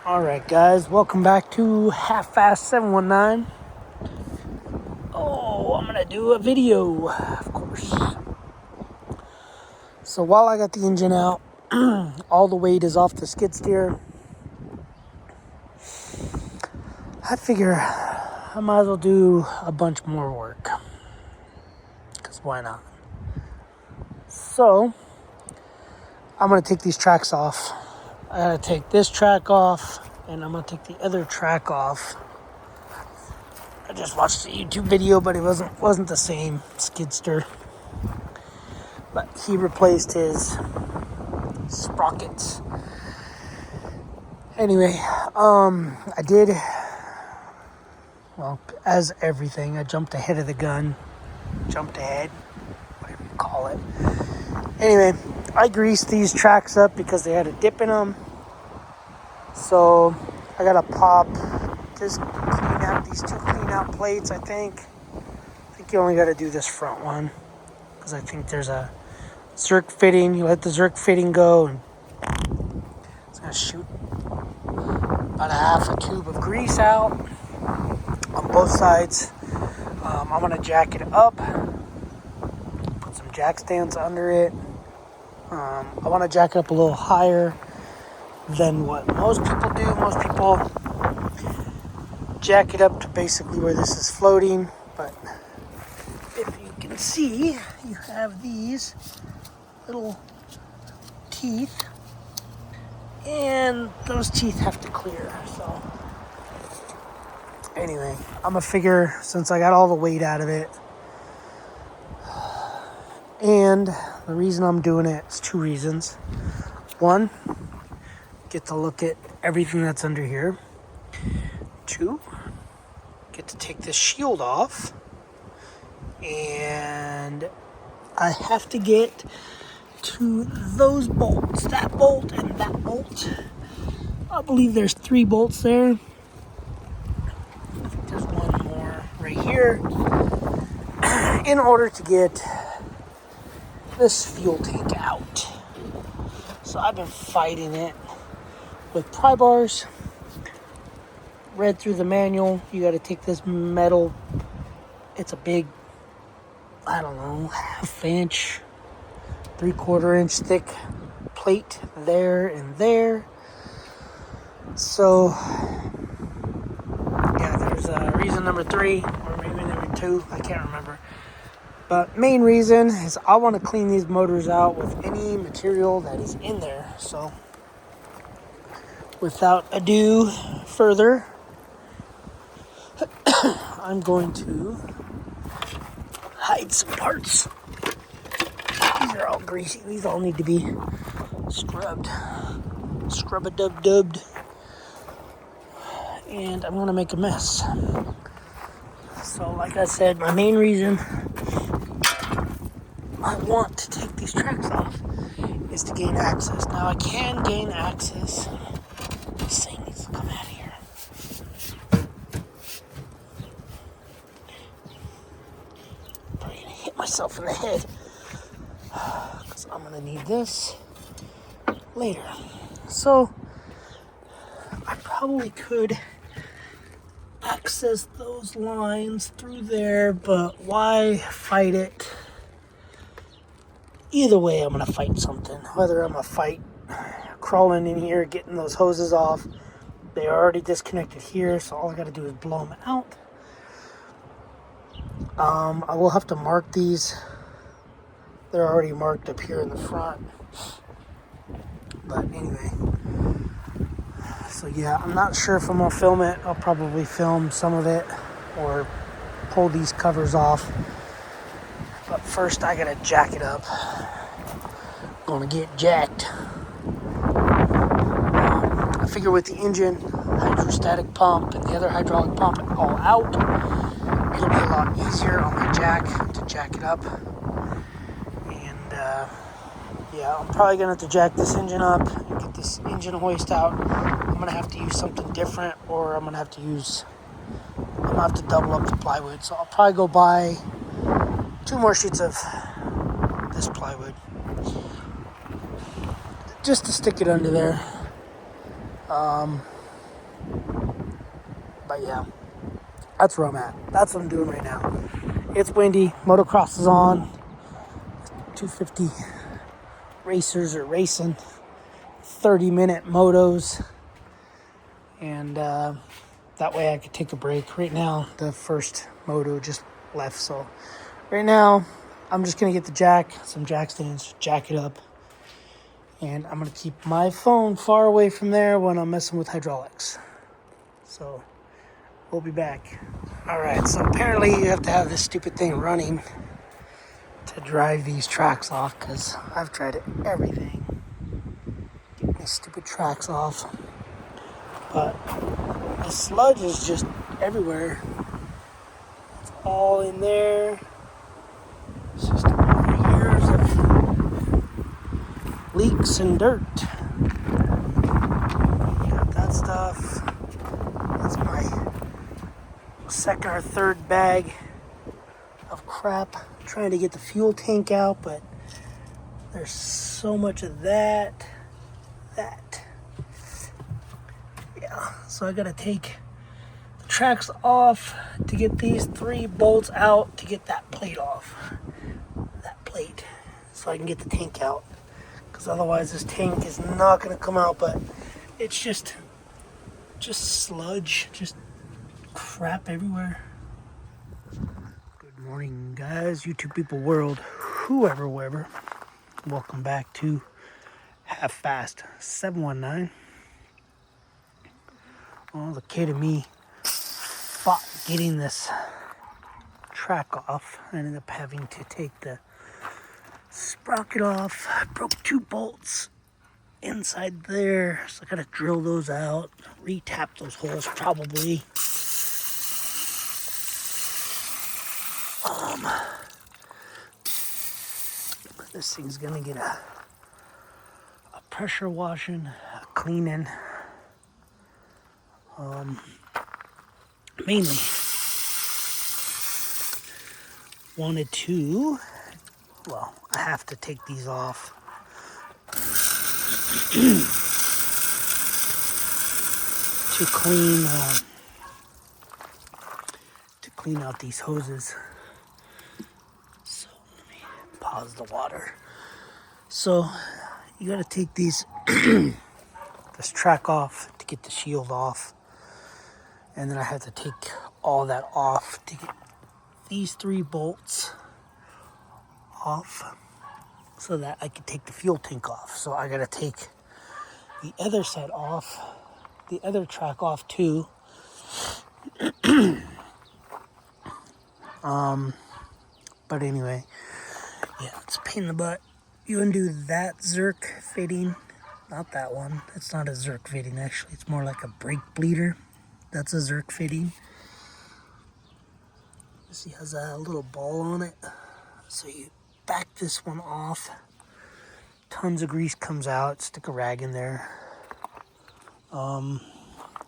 Alright guys, welcome back to Half-Fast 719. I'm gonna do a video, of course. So while I got the engine out, all the weight is off the skid steer. I figure I might as well do a bunch more work. Because why not? So, I'm gonna take these tracks off. I gotta take this track off, and I'm gonna take the other track off. I just watched a YouTube video, but it wasn't the same skidster. But he replaced his sprockets. Anyway, I did, well, as everything, I jumped ahead of the gun. Jumped ahead, whatever you call it. Anyway, I greased these tracks up because they had a dip in them. So I gotta just clean out these two clean out plates, I think. I think you only gotta do this front one because I think there's a Zerk fitting. You let the Zerk fitting go and it's gonna shoot about a half a tube of grease out on both sides. I'm gonna jack it up, put some jack stands under it. I want to jack it up a little higher than what most people do. Most people jack it up to basically where this is floating, but if you can see, you have these little teeth, and those teeth have to clear. So anyway, I'm gonna figure, since I got all the weight out of it, and the reason I'm doing it is two reasons. One, get to look at everything that's under here. Two, get to take this shield off. And I have to get to those bolts, that bolt and that bolt. I believe there's 3 bolts there. I think there's one more right here. In order to get this fuel tank out. So I've been fighting it with pry bars. Read through the manual. You got to take this metal. It's a big, I don't know, half-inch, 3/4-inch thick plate there and there. So yeah, there's reason number 3 or maybe number 2. I can't remember. But main reason is I want to clean these motors out with any material that is in there. So without ado further, I'm going to hide some parts. These are all greasy. These all need to be scrubbed. Scrub-a-dub-dubbed. And I'm going to make a mess. So like I said, my main reason I want to take these tracks off is to gain access. Now I can gain access. This thing needs to come out of here. I'm probably gonna hit myself in the head because I'm gonna need this later. So I probably could access those lines through there, but why fight it? Either way, I'm going to fight something. Whether I'm going to fight crawling in here, getting those hoses off. They are already disconnected here, so all I got to do is blow them out. I will have to mark these. They're already marked up here in the front. But anyway. So yeah, I'm not sure if I'm going to film it. I'll probably film some of it or pull these covers off. But first, I gotta jack it up. Gonna get jacked. I figure with the engine, hydrostatic pump, and the other hydraulic pump all out, it'll be a lot easier on my jack to jack it up. And yeah, I'm probably gonna have to jack this engine up and get this engine hoist out. I'm gonna have to use something different, or I'm gonna have to double up the plywood. So I'll probably go buy 2 more sheets of this plywood just to stick it under there. But yeah, that's where I'm at. That's what I'm doing right now. It's windy. Motocross is on. 250 racers are racing. 30-minute motos. And that way I could take a break. Right now, the first moto just left. So right now, I'm just going to get some jack stands, jack it up. And I'm going to keep my phone far away from there when I'm messing with hydraulics. So we'll be back. All right, so apparently you have to have this stupid thing running to drive these tracks off, because I've tried everything. Get these stupid tracks off. But the sludge is just everywhere. It's all in there. It's just years of leaks and dirt. Got that stuff. That's my second or third bag of crap. I'm trying to get the fuel tank out, but there's so much of that. Yeah, so I gotta take the tracks off to get these 3 bolts out to get that plate off. That plate. So I can get the tank out. Because otherwise this tank is not gonna come out, but it's just sludge, just crap everywhere. Good morning, guys, YouTube people world, whoever. Welcome back to Half Fast 719. Well, the kid and me fought getting this track off. I ended up having to take the sprocket off. I broke 2 bolts inside there, so I gotta drill those out, re-tap those holes probably. This thing's gonna get a pressure washing, a cleaning. Mainly wanted to, well, I have to take these off. to clean out these hoses. So let me pause the water. So you gotta take this track off to get the shield off. And then I have to take all that off to get these 3 bolts off so that I can take the fuel tank off. So I gotta take the other side off, the other track off too. But anyway, yeah, it's a pain in the butt. You undo that Zerk fitting, not that one. It's not a Zerk fitting, actually. It's more like a brake bleeder. That's a Zerk fitting. See, it has a little ball on it. So you back this one off. Tons of grease comes out. Stick a rag in there.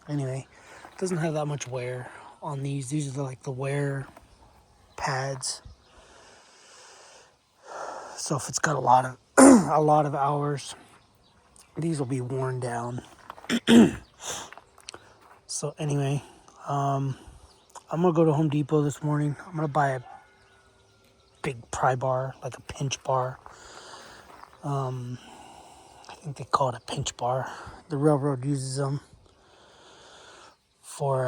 Anyway, it doesn't have that much wear on these. These are like the wear pads. So if it's got a lot of a lot of hours, these will be worn down. So anyway, I'm gonna go to Home Depot this morning. I'm gonna buy a big pry bar, like a pinch bar. I think they call it a pinch bar. The railroad uses them for,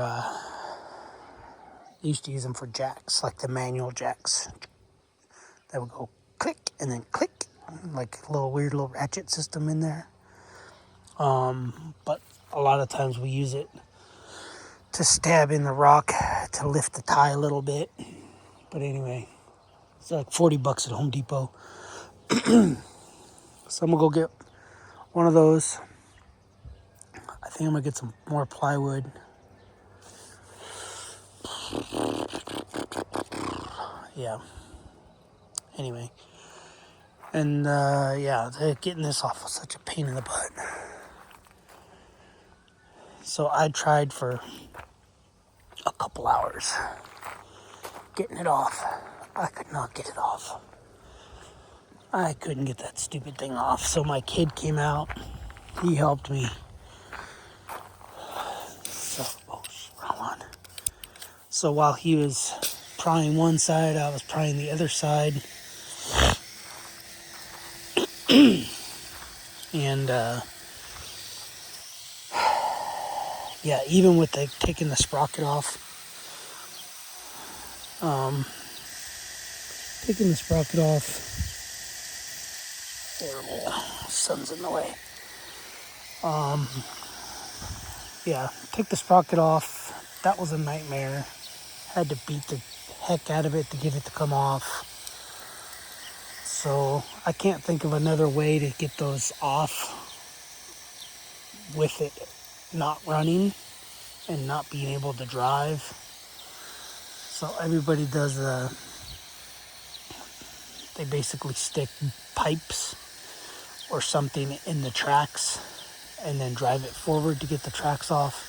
they used to use them for jacks, like the manual jacks. That would go click and then click, like a little weird little ratchet system in there. But a lot of times we use it to stab in the rock to lift the tie a little bit. But anyway, it's like $40 at Home Depot. So I'm gonna go get one of those. I think I'm gonna get some more plywood. Yeah. Anyway. And yeah, getting this off was such a pain in the butt. So I tried for a couple hours getting it off. I could not get it off. I couldn't get that stupid thing off. So my kid came out. He helped me. So while he was prying one side, I was prying the other side. And yeah, even with taking the sprocket off, sun's in the way. Yeah, take the sprocket off. That was a nightmare. Had to beat the heck out of it to get it to come off. So I can't think of another way to get those off with it not running and not being able to drive. So everybody does they basically stick pipes or something in the tracks and then drive it forward to get the tracks off.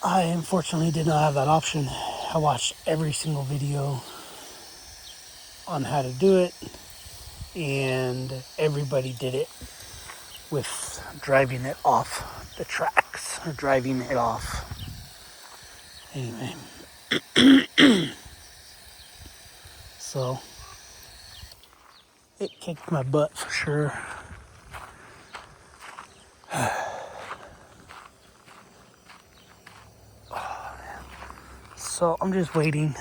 I unfortunately did not have that option. I watched every single video on how to do it, and everybody did it with driving it off the tracks or driving it off. Anyway, so it kicked my butt for sure. So I'm just waiting,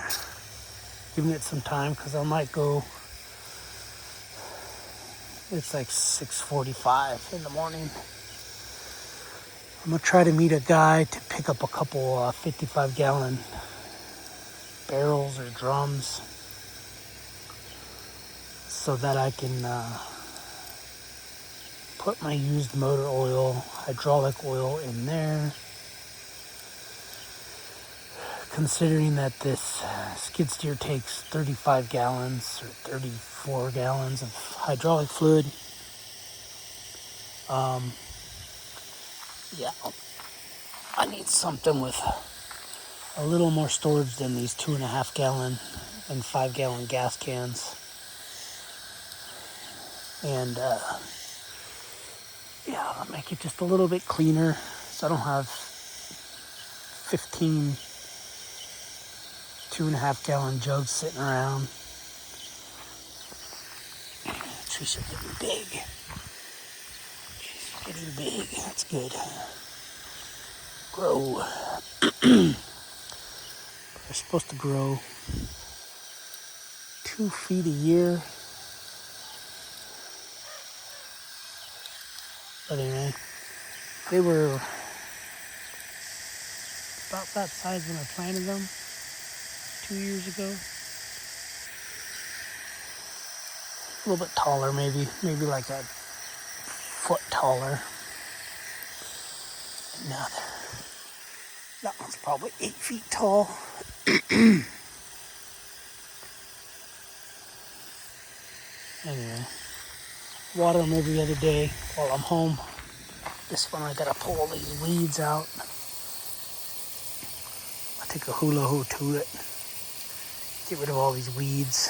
giving it some time, because I might go. It's like 6:45 in the morning. I'm gonna try to meet a guy to pick up a couple 55-gallon barrels or drums so that I can put my used motor oil, hydraulic oil in there. Considering that this skid steer takes 35 gallons or 34 gallons of hydraulic fluid, yeah, I need something with a little more storage than these 2.5 gallon and 5 gallon gas cans. And yeah, I'll make it just a little bit cleaner so I don't have 15 2.5 gallon jugs sitting around. Trees are getting big. She's getting big. That's good. Grow. They're supposed to grow 2 feet a year. But anyway, they were about that size when I planted them 2 years ago. A little bit taller, maybe like a foot taller. Now that one's probably 8 feet tall. Anyway, water them every other day while I'm home. This one I gotta pull all these weeds out. I take a hula hoop to it. Get rid of all these weeds.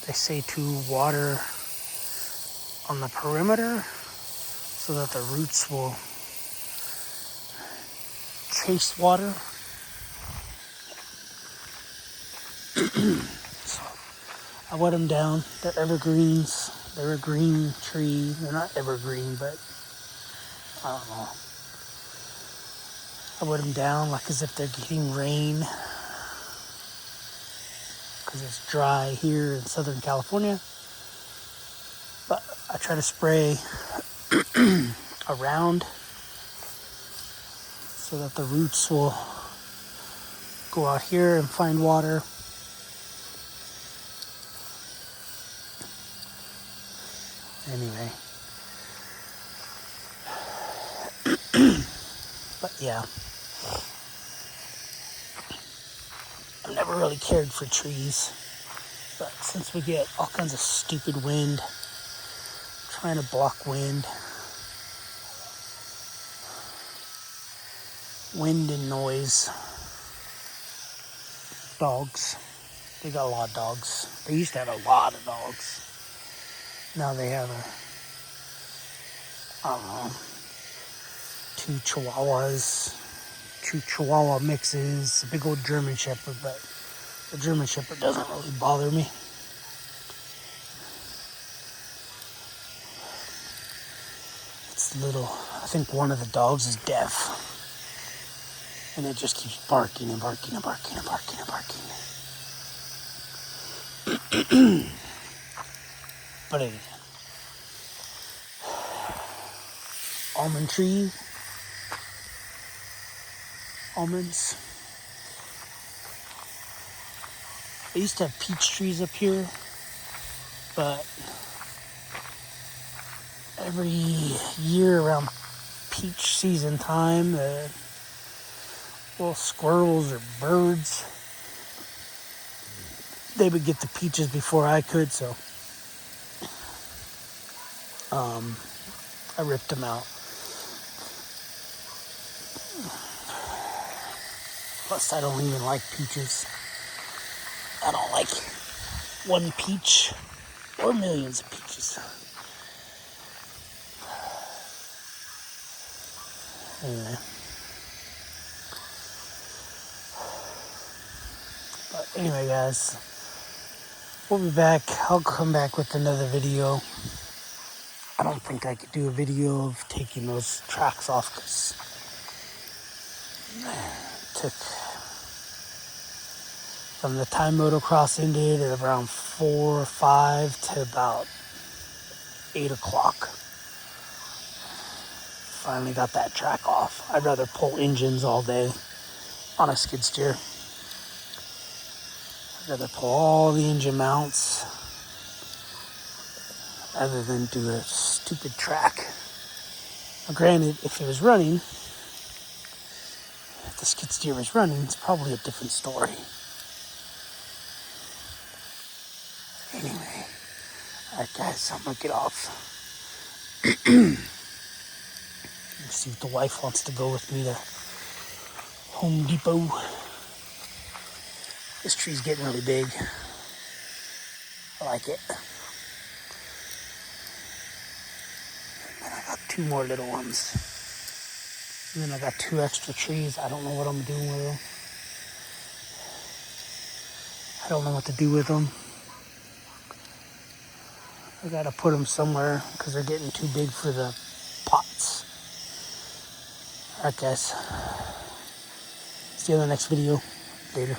They say to water on the perimeter so that the roots will chase water. So I wet them down. They're evergreens. They're a green tree. They're not evergreen, but I don't know. I wet them down like as if they're getting rain, because it's dry here in Southern California. But I try to spray around so that the roots will go out here and find water. Anyway. But yeah. I've never really cared for trees. But since we get all kinds of stupid wind, trying to block wind and noise. Dogs. They got a lot of dogs. They used to have a lot of dogs. Now they have I don't know, 2 Chihuahuas, 2 Chihuahua mixes, a big old German Shepherd, but the German Shepherd doesn't really bother me. It's little, I think one of the dogs is deaf. And it just keeps barking and barking and barking and barking and barking. But anyway. Almond tree. Almonds. I used to have peach trees up here, but every year around peach season time, little squirrels or birds, they would get the peaches before I could, so I ripped them out. Plus, I don't even like peaches. I don't like one peach or millions of peaches. Anyway. But anyway, guys, we'll be back. I'll come back with another video. I don't think I could do a video of taking those tracks off because it took from the time motocross ended at around 4 or 5 to about 8 o'clock. Finally got that track off. I'd rather pull engines all day on a skid steer. I'd rather pull all the engine mounts rather than do a stupid track. Now, granted, if it was running, if the skid steer was running, it's probably a different story. Anyway, alright guys, I'm gonna get off. See if the wife wants to go with me to Home Depot. This tree's getting really big. I like it. And I got 2 more little ones. And then I got 2 extra trees. I don't know what I'm doing with them. I don't know what to do with them. I gotta put them somewhere because they're getting too big for the pots. Alright guys. See you in the next video. Later.